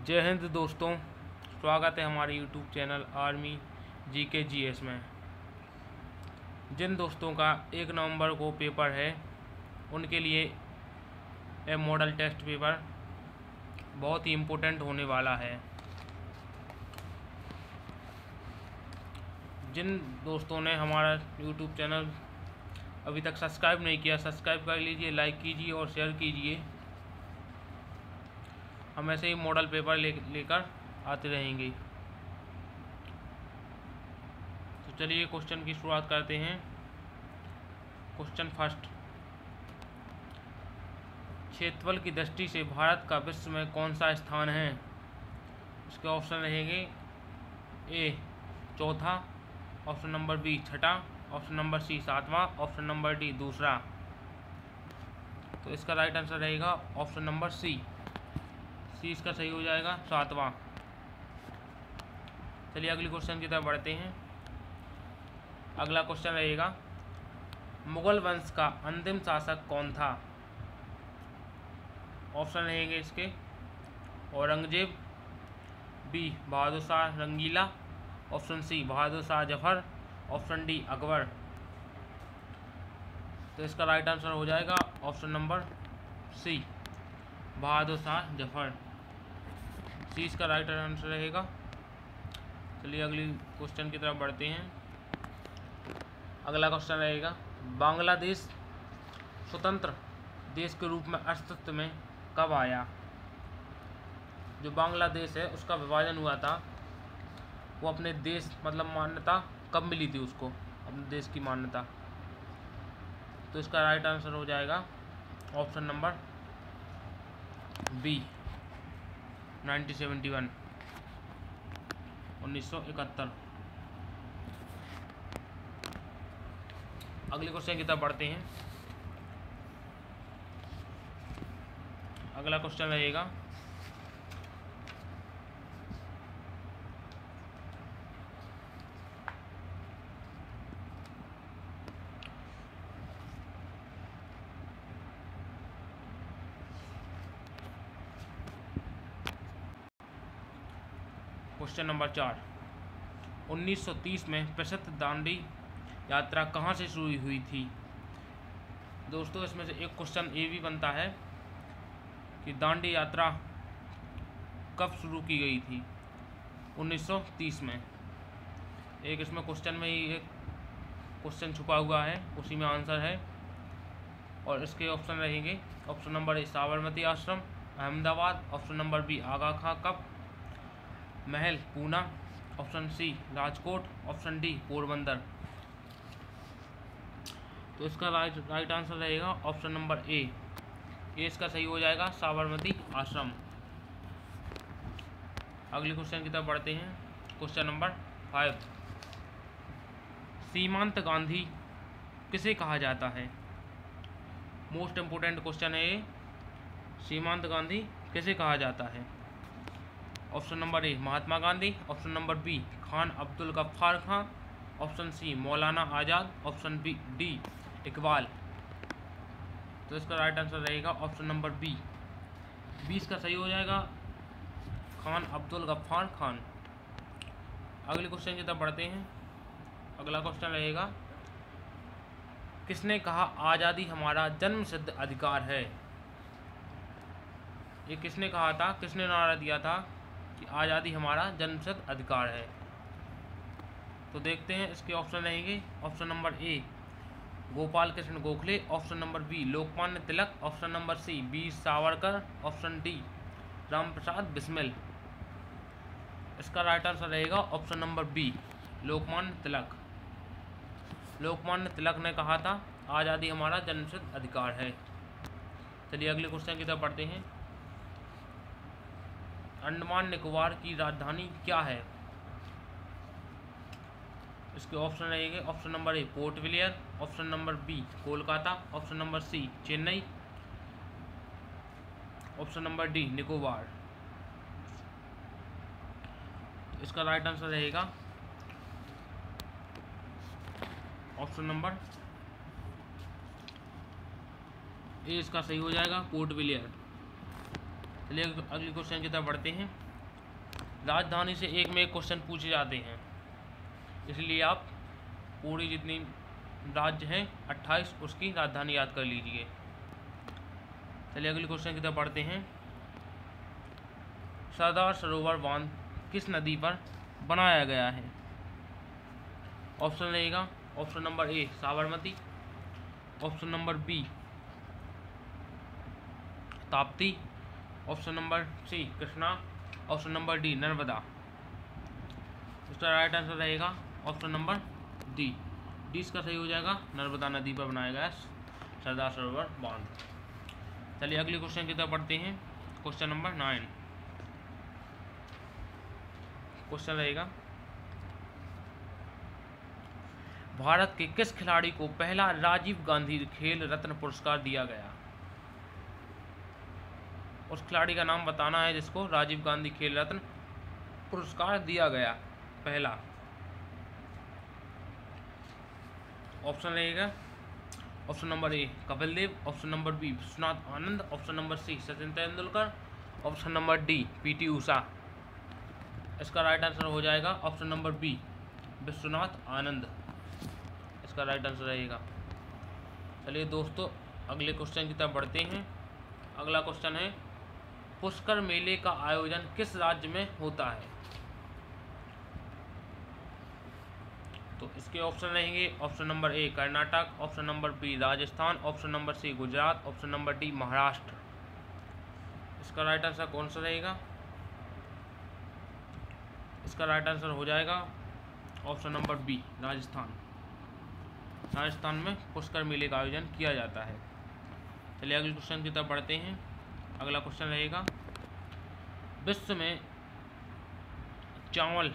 जय हिंद दोस्तों, स्वागत है हमारे YouTube channel army GK GS में। जिन दोस्तों का 1 नवंबर को पेपर है उनके लिए यह मॉडल टेस्ट पेपर बहुत ही इम्पोर्टेंट होने वाला है। जिन दोस्तों ने हमारा यूट्यूब चैनल अभी तक सब्सक्राइब नहीं किया, सब्सक्राइब कर लीजिए, लाइक कीजिए और शेयर कीजिए। हम ऐसे ही मॉडल पेपर लेकर आते रहेंगे। तो चलिए क्वेश्चन की शुरुआत करते हैं। क्वेश्चन फर्स्ट, क्षेत्रफल की दृष्टि से भारत का विश्व में कौन सा स्थान है? इसके ऑप्शन रहेंगे ए चौथा, ऑप्शन नंबर बी छठा, ऑप्शन नंबर सी सातवां, ऑप्शन नंबर डी दूसरा। तो इसका राइट आंसर रहेगा ऑप्शन नंबर सी इसका सही हो जाएगा, सातवां। चलिए अगले क्वेश्चन की तरफ बढ़ते हैं। अगला क्वेश्चन रहेगा, मुगल वंश का अंतिम शासक कौन था? ऑप्शन रहेंगे इसके औरंगजेब, बी बहादुर शाह रंगीला, option C Bahadur Shah Zafar, option D Akbar. तो इसका राइट आंसर हो जाएगा ऑप्शन नंबर सी बहादुर शाह जफर। सी इसका राइट आंसर रहेगा। चलिए अगली क्वेश्चन की तरफ बढ़ते हैं। अगला क्वेश्चन रहेगा, बांग्लादेश स्वतंत्र देश के रूप में अस्तित्व में कब आया? जो बांग्लादेश है उसका विभाजन हुआ था, वो अपने देश मतलब मान्यता कब मिली थी उसको, अपने देश की मान्यता? तो इसका राइट आंसर हो जाएगा ऑप्शन नंबर बी 1971 1971। अगले क्वेश्चन की तरफ बढ़ते हैं। अगला क्वेश्चन रहेगा, क्वेश्चन नंबर 4, 1930 में प्रसिद्ध दांडी यात्रा कहाँ से शुरू हुई थी? दोस्तों इसमें से एक क्वेश्चन ये भी बनता है कि दांडी यात्रा कब शुरू की गई थी? 1930 में। एक इसमें क्वेश्चन में ही एक क्वेश्चन छुपा हुआ है, उसी में आंसर है। और इसके ऑप्शन रहेंगे option number A Sabarmati Ashram Ahmedabad, option number B Aga Khan कप Mahal Poona, option C Rajkot, option D Porbandar. तो इसका राइट आंसर रहेगा ऑप्शन नंबर ए इसका सही हो जाएगा, साबरमती आश्रम। अगले क्वेश्चन की तरफ बढ़ते हैं। क्वेश्चन नंबर 5, सीमांत गांधी किसे कहा जाता है? मोस्ट इम्पोर्टेंट क्वेश्चन है ये। सीमांत गांधी किसे कहा जाता है? Option number A Mahatma Gandhi, option number B Khan Abdul Ghaffar Khan, option C Maulana Azad, option B D Iqbal. तो इसका राइट आंसर रहेगा ऑप्शन नंबर बी 20 का सही हो जाएगा, खान अब्दुल गफ्फार खान। अगले क्वेश्चन की तरफ बढ़ते हैं। अगला क्वेश्चन रहेगा, किसने कहा आज़ादी हमारा जन्मसिद्ध अधिकार है? ये किसने कहा था, किसने नारा दिया था कि आज़ादी हमारा जन्मसिद्ध अधिकार है? तो देखते हैं इसके ऑप्शन रहेंगे। Option number A Gopal Krishna Gokhale, option number B Lokmanya Tilak, option number C Veer Savarkar, option D Ram Prasad Bismil. इसका राइट आंसर रहेगा option number B Lokmanya Tilak. Lokmanya Tilak ने कहा था आज़ादी हमारा जन्मसिद्ध अधिकार है। चलिए अगले क्वेश्चन की तरफ बढ़ते हैं। अंडमान निकोबार की राजधानी क्या है? इसके ऑप्शन रहेंगे option number A Port Blair, option number B Kolkata, option number C Chennai, option number D Nicobar. तो इसका राइट आंसर रहेगा ऑप्शन नंबर ए इसका सही हो जाएगा, पोर्ट ब्लेयर। चलिए अगले क्वेश्चन की तरफ बढ़ते हैं। राजधानी से एक में एक क्वेश्चन पूछे जाते हैं, इसलिए आप पूरी जितनी राज्य हैं 28 उसकी राजधानी याद कर लीजिए। चलिए अगले क्वेश्चन की तरफ बढ़ते हैं। सरदार सरोवर बांध किस नदी पर बनाया गया है? ऑप्शन रहेगा option number A Sabarmati, option number B Tapti, option number C Krishna, option number D Narmada. इसका राइट आंसर रहेगा ऑप्शन नंबर डी। डी इसका सही हो जाएगा, नर्मदा नदी पर बनाया गया सरदार सरोवर बांध। चलिए अगले क्वेश्चन की तरफ बढ़ते हैं। क्वेश्चन नंबर 9 क्वेश्चन रहेगा, भारत के किस खिलाड़ी को पहला राजीव गांधी खेल रत्न पुरस्कार दिया गया? उस खिलाड़ी का नाम बताना है जिसको राजीव गांधी खेल रत्न पुरस्कार दिया गया पहला। ऑप्शन रहेगा option number A Kapil Dev, option number B Vishwanath Anand, option number C Sachin Tendulkar, option number D P T Usha. इसका राइट आंसर हो जाएगा option number B Vishwanath Anand, इसका राइट आंसर रहेगा। चलिए दोस्तों अगले क्वेश्चन की तरफ बढ़ते हैं। अगला क्वेश्चन है, पुष्कर मेले का आयोजन किस राज्य में होता है? तो इसके ऑप्शन रहेंगे option number A Karnataka, option number B Rajasthan, option number C Gujarat, option number D Maharashtra. इसका राइट आंसर कौन सा रहेगा? इसका राइट आंसर हो जाएगा option number B Rajasthan. Rajasthan में पुष्कर मेले का आयोजन किया जाता है। चलिए अगले क्वेश्चन की तरफ बढ़ते हैं। अगला क्वेश्चन रहेगा, विश्व में चावल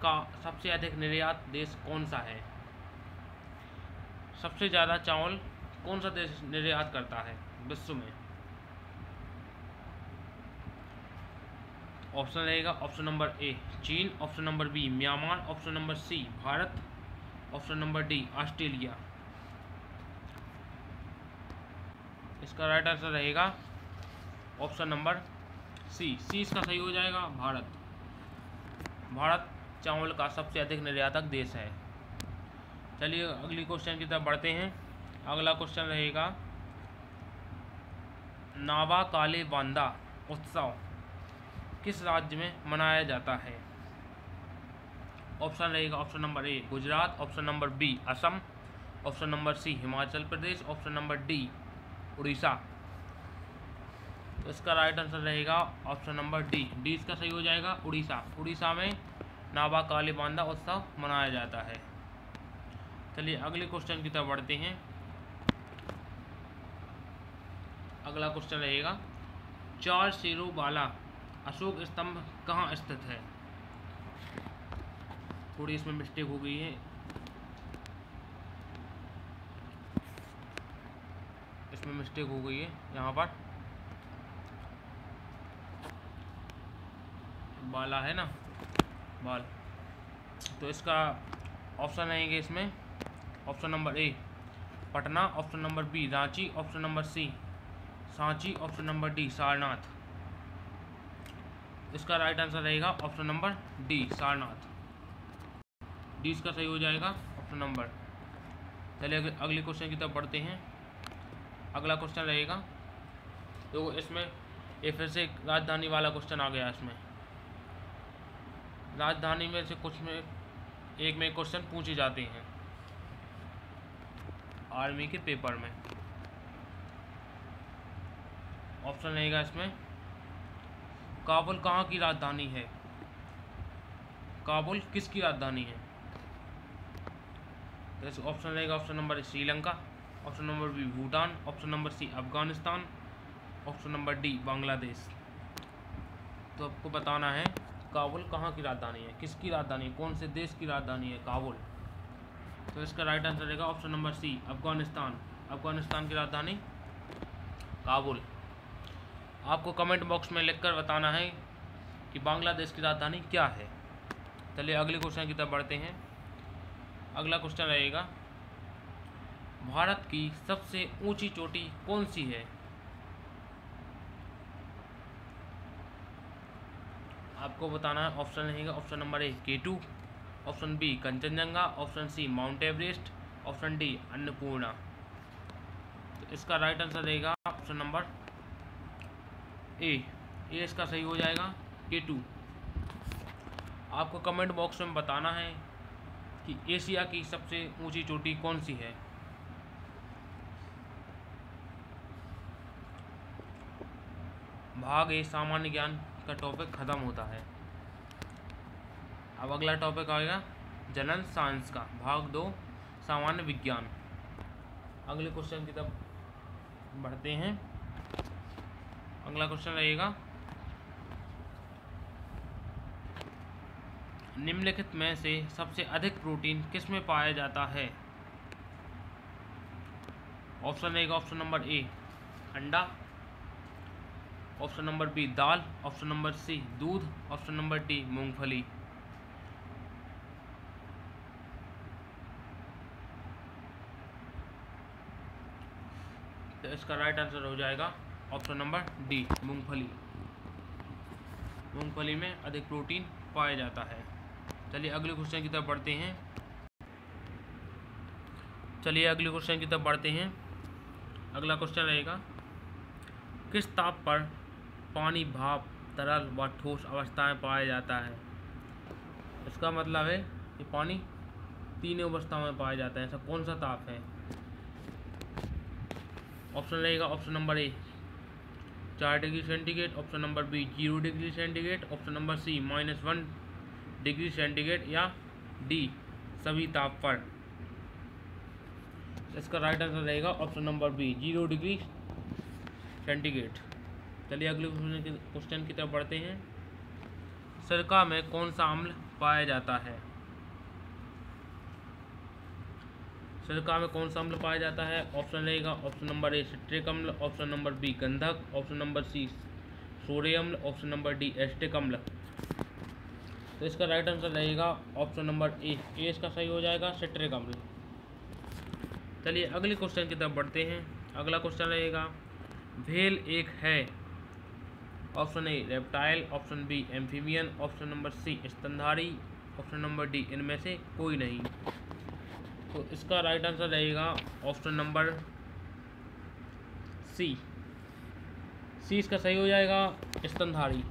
का सबसे अधिक निर्यात देश कौन सा है? सबसे ज़्यादा चावल कौन सा देश निर्यात करता है विश्व में? ऑप्शन रहेगा option number A China, option number B Myanmar, option number C Bharat, option number D Australia. इसका राइट आंसर रहेगा ऑप्शन नंबर सी। सी इसका सही हो जाएगा, भारत। भारत चावल का सबसे अधिक निर्यातक देश है। चलिए अगली क्वेश्चन की तरफ बढ़ते हैं। अगला क्वेश्चन रहेगा, नावा काले बांदा उत्सव किस राज्य में मनाया जाता है? ऑप्शन रहेगा option number A Gujarat, option number B Assam, option number C Himachal Pradesh, option number D Orissa. तो इसका राइट आंसर रहेगा ऑप्शन नंबर डी। डी इसका सही हो जाएगा, उड़ीसा। उड़ीसा में नावा काले बांदा उत्सव मनाया जाता है। चलिए अगले क्वेश्चन की तरफ बढ़ते हैं। अगला क्वेश्चन रहेगा, चार शेरों वाला अशोक स्तंभ कहाँ स्थित है? थोड़ी इसमें मिस्टेक हो गई है, इसमें मिस्टेक हो गई है यहाँ पर बाला है ना, बाल। तो इसका ऑप्शन रहेंगे इसमें option number A Patna, option number B Ranchi, option number C Sanchi, option number D Sarnath. इसका राइट आंसर रहेगा option number D Sarnath. D इसका सही हो जाएगा ऑप्शन नंबर। चलिए अगले क्वेश्चन की तरफ बढ़ते हैं। अगला क्वेश्चन रहेगा, तो इसमें ये फिर से राजधानी वाला क्वेश्चन आ गया। इसमें राजधानी में से कुछ में एक में क्वेश्चन पूछे जाते हैं आर्मी के पेपर में। ऑप्शन रहेगा इसमें, काबुल कहाँ की राजधानी है? काबुल किसकी राजधानी है? तो ऑप्शन रहेगा option number Sri Lanka, option number B Bhutan, option number C Afghanistan, option number D Bangladesh. तो आपको बताना है काबुल कहाँ की राजधानी है, किसकी राजधानी है, कौन से देश की राजधानी है काबुल। तो इसका राइट आंसर रहेगा option number C Afghanistan. Afghanistan की राजधानी काबुल। आपको कमेंट बॉक्स में लिखकर बताना है कि बांग्लादेश की राजधानी क्या है। चलिए अगले क्वेश्चन की तरफ बढ़ते हैं। अगला क्वेश्चन रहेगा, भारत की सबसे ऊंची चोटी कौन सी है? आपको बताना है। ऑप्शन रहेगा option number A K2, option B Kanchenjunga, option C Mount Everest, option D Annapurna. तो इसका राइट आंसर रहेगा ऑप्शन नंबर ए इसका सही हो जाएगा K2। आपको कमेंट बॉक्स में बताना है कि एशिया की सबसे ऊंची चोटी कौन सी है। भाग ए सामान्य ज्ञान का टॉपिक खत्म होता है। अब अगला टॉपिक आएगा जनरल साइंस का भाग 2 सामान्य विज्ञान। अगले क्वेश्चन की तरफ बढ़ते हैं। अगला क्वेश्चन रहेगा निम्नलिखित में से सबसे अधिक प्रोटीन किस में पाया जाता है। ऑप्शन रहेगा ऑप्शन नंबर ए अंडा, ऑप्शन नंबर बी दाल, ऑप्शन नंबर सी दूध, ऑप्शन नंबर डी मूंगफली। तो इसका राइट आंसर हो जाएगा ऑप्शन नंबर डी मूंगफली। मूंगफली में अधिक प्रोटीन पाया जाता है। चलिए अगले क्वेश्चन की तरफ बढ़ते हैं। अगला क्वेश्चन रहेगा किस ताप पर पानी भाप, तरल व ठोस अवस्था में पाया जाता है। इसका मतलब है कि पानी तीनों अवस्थाओं में पाया जाता है। ऐसा कौन सा ताप है। ऑप्शन रहेगा option number A 4 degree centigrade, option number B 0 degree centigrade, option number C -1 degree centigrade या डी सभी ताप पर। इसका राइट आंसर रहेगा option number B 0 degree centigrade. चलिए अगले क्वेश्चन की तरफ बढ़ते हैं। सिरका में कौन सा अम्ल पाया जाता है। सिरका में कौन सा अम्ल पाया जाता है। ऑप्शन रहेगा ऑप्शन नंबर ए सिट्रिक अम्ल, ऑप्शन नंबर बी गंधक, ऑप्शन नंबर सी सोडियम अम्ल, ऑप्शन नंबर डी एस्टिक अम्ल। तो इसका राइट आंसर रहेगा ऑप्शन नंबर ए इसका सही हो जाएगा सिट्रिक अम्ल। चलिए अगले क्वेश्चन की तरफ बढ़ते हैं। अगला क्वेश्चन रहेगा व्हेल एक है। Option A reptile, option B amphibian, option number C स्तनधारी, ऑप्शन नंबर डी इनमें से कोई नहीं। तो इसका राइट आंसर रहेगा ऑप्शन नंबर सी इसका सही हो जाएगा स्तनधारी।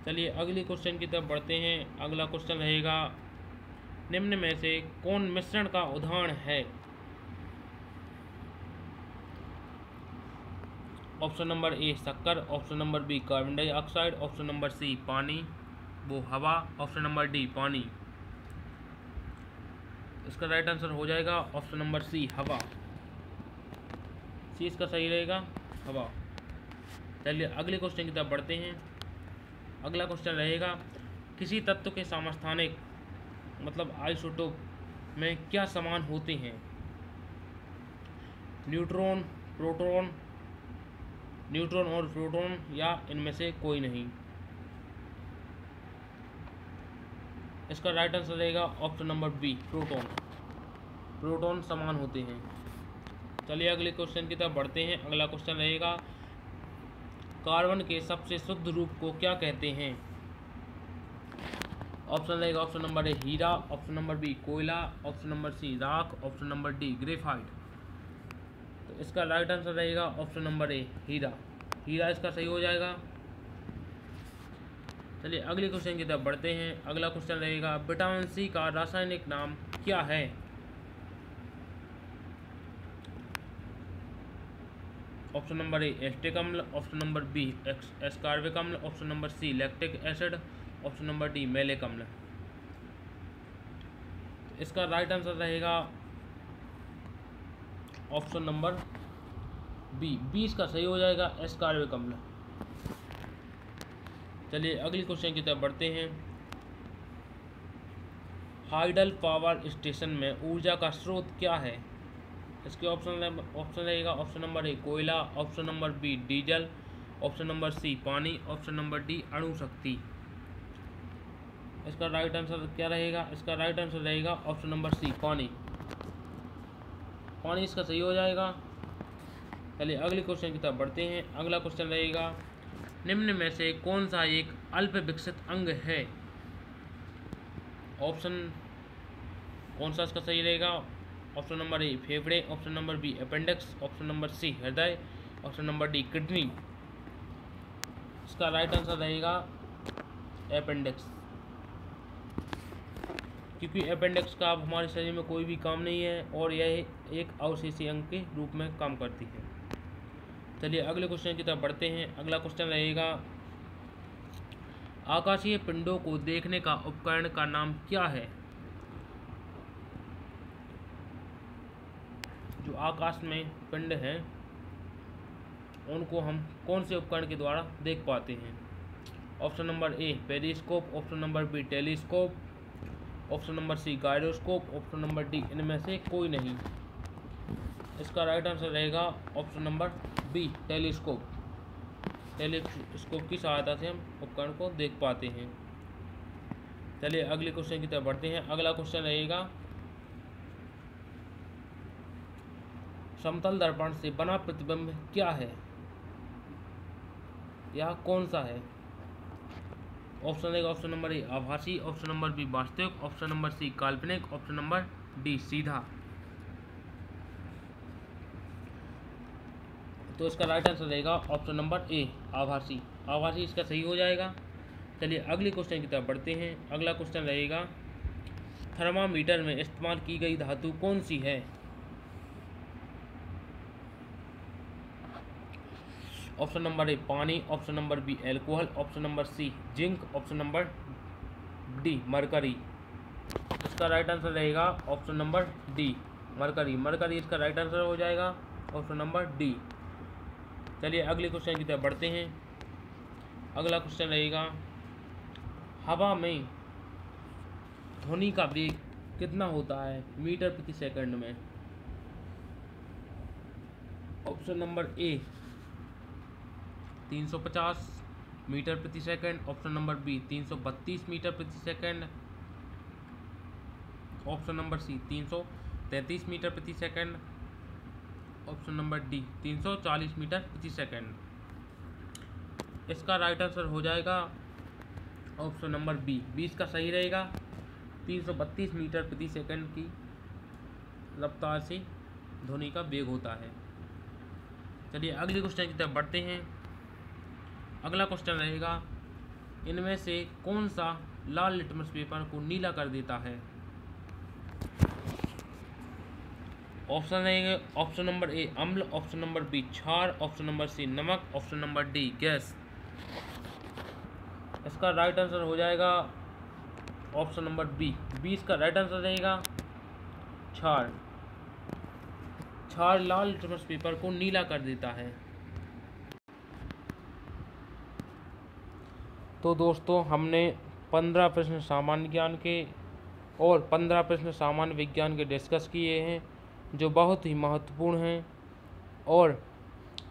चलिए अगली क्वेश्चन की तरफ बढ़ते हैं। अगला क्वेश्चन रहेगा निम्न में से कौन मिश्रण का उदाहरण है। ऑप्शन नंबर ए शक्कर, option number B carbon dioxide, option number C पानी वो हवा, ऑप्शन नंबर डी पानी। इसका राइट आंसर हो जाएगा ऑप्शन नंबर सी हवा। सी इसका सही रहेगा हवा। चलिए अगले क्वेश्चन की तरफ बढ़ते हैं। अगला क्वेश्चन रहेगा किसी तत्व के समस्थानिक मतलब आइसोटोप में क्या समान होते हैं। न्यूट्रॉन और प्रोटॉन या इनमें से कोई नहीं। इसका राइट आंसर रहेगा ऑप्शन नंबर बी प्रोटॉन समान होते हैं। चलिए अगले क्वेश्चन की तरफ बढ़ते हैं। अगला क्वेश्चन रहेगा कार्बन के सबसे शुद्ध रूप को क्या कहते हैं। ऑप्शन रहेगा ऑप्शन नंबर ए हीरा, ऑप्शन नंबर बी कोयला, ऑप्शन नंबर सी राख, ऑप्शन नंबर डी ग्रेफाइट। तो इसका राइट आंसर रहेगा ऑप्शन नंबर ए हीरा इसका सही हो जाएगा। चलिए अगले क्वेश्चन की तरफ बढ़ते हैं। अगला क्वेश्चन रहेगा विटामिन सी का रासायनिक नाम क्या है। ऑप्शन नंबर ए एस्टिक अम्ल, ऑप्शन नंबर बी एस्कार्बिक अम्ल, option number C lactic acid, option number D malic अम्ल। इसका राइट आंसर रहेगा ऑप्शन नंबर बी इसका सही हो जाएगा एस्कार्बिक अम्ल। चलिए अगली क्वेश्चन की तरफ बढ़ते हैं। हाइडल पावर स्टेशन में ऊर्जा का स्रोत क्या है। इसके ऑप्शन रहेगा ऑप्शन नंबर ए कोयला, option number B diesel, option number C पानी, ऑप्शन नंबर डी अणु शक्ति। इसका राइट आंसर क्या रहेगा। इसका राइट आंसर रहेगा ऑप्शन नंबर सी पानी इसका सही हो जाएगा। चलिए अगले क्वेश्चन की तरफ बढ़ते हैं। अगला क्वेश्चन रहेगा निम्न में से कौन सा एक अल्प विकसित अंग है? ऑप्शन कौन सा इसका सही रहेगा? ऑप्शन नंबर ए फेफड़े, option number B appendix, option number C हृदय, ऑप्शन नंबर डी किडनी। इसका राइट आंसर रहेगा अपेंडिक्स, क्योंकि अपेंडिक्स का अब हमारे शरीर में कोई भी काम नहीं है और यह एक अवशेषीय अंग के रूप में काम करती है। चलिए अगले क्वेश्चन की तरफ बढ़ते हैं। अगला क्वेश्चन रहेगा, आकाशीय पिंडों को देखने का उपकरण का नाम क्या है? जो आकाश में पिंड हैं उनको हम कौन से उपकरण के द्वारा देख पाते हैं? Option number A periscope, option number B telescope, option number C gyroscope, option number D इनमें से कोई नहीं। इसका राइट आंसर रहेगा option number B telescope. Telescope की सहायता से हम उपकरण को देख पाते हैं। चलिए अगले क्वेश्चन की तरफ बढ़ते हैं। अगला क्वेश्चन रहेगा, समतल दर्पण से बना प्रतिबिंब क्या है? यह कौन सा है? ऑप्शन रहेगा ऑप्शन नंबर ए आभासी, ऑप्शन नंबर बी वास्तविक, ऑप्शन नंबर सी काल्पनिक, ऑप्शन नंबर डी सीधा। तो इसका राइट आंसर रहेगा ऑप्शन नंबर ए आभासी। आभासी इसका सही हो जाएगा। चलिए अगले क्वेश्चन की तरफ बढ़ते हैं। अगला क्वेश्चन रहेगा, थर्मामीटर में इस्तेमाल की गई धातु कौन सी है? ऑप्शन नंबर ए पानी, option number B alcohol, option number C zinc, option number D mercury. इसका राइट आंसर रहेगा option number D mercury. Mercury इसका राइट आंसर हो जाएगा, ऑप्शन नंबर डी। चलिए अगले क्वेश्चन की तरफ बढ़ते हैं। अगला क्वेश्चन रहेगा, हवा में ध्वनि का वेग कितना होता है मीटर प्रति सेकंड में? ऑप्शन नंबर ए 350 मीटर प्रति second, option number B 332 metre प्रति second, option number C 333 metre प्रति second, option number D 340 metre प्रति सेकंड। इसका राइट आंसर हो जाएगा ऑप्शन नंबर बी 20 का सही रहेगा। 332 मीटर प्रति सेकंड की रफ्तार से ध्वनि का वेग होता है। चलिए अगले क्वेश्चन की तरफ बढ़ते हैं। अगला क्वेश्चन रहेगा, इनमें से कौन सा लाल लिटमस पेपर को नीला कर देता है? ऑप्शन रहेंगे ऑप्शन नंबर ए अम्ल, ऑप्शन नंबर बी क्षार, ऑप्शन नंबर सी नमक, ऑप्शन नंबर डी गैस। इसका राइट आंसर हो जाएगा ऑप्शन नंबर बी 20 का राइट आंसर रहेगा क्षार। क्षार लाल लिटमस पेपर को नीला कर देता है। तो दोस्तों हमने 15 प्रश्न सामान्य ज्ञान के और 15 प्रश्न सामान्य विज्ञान के डिस्कस किए हैं, जो बहुत ही महत्वपूर्ण हैं और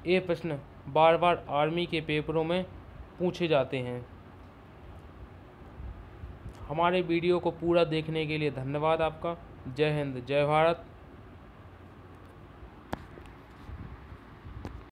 ये प्रश्न बार बार आर्मी के पेपरों में पूछे जाते हैं। हमारे वीडियो को पूरा देखने के लिए धन्यवाद आपका। जय हिंद, जय भारत।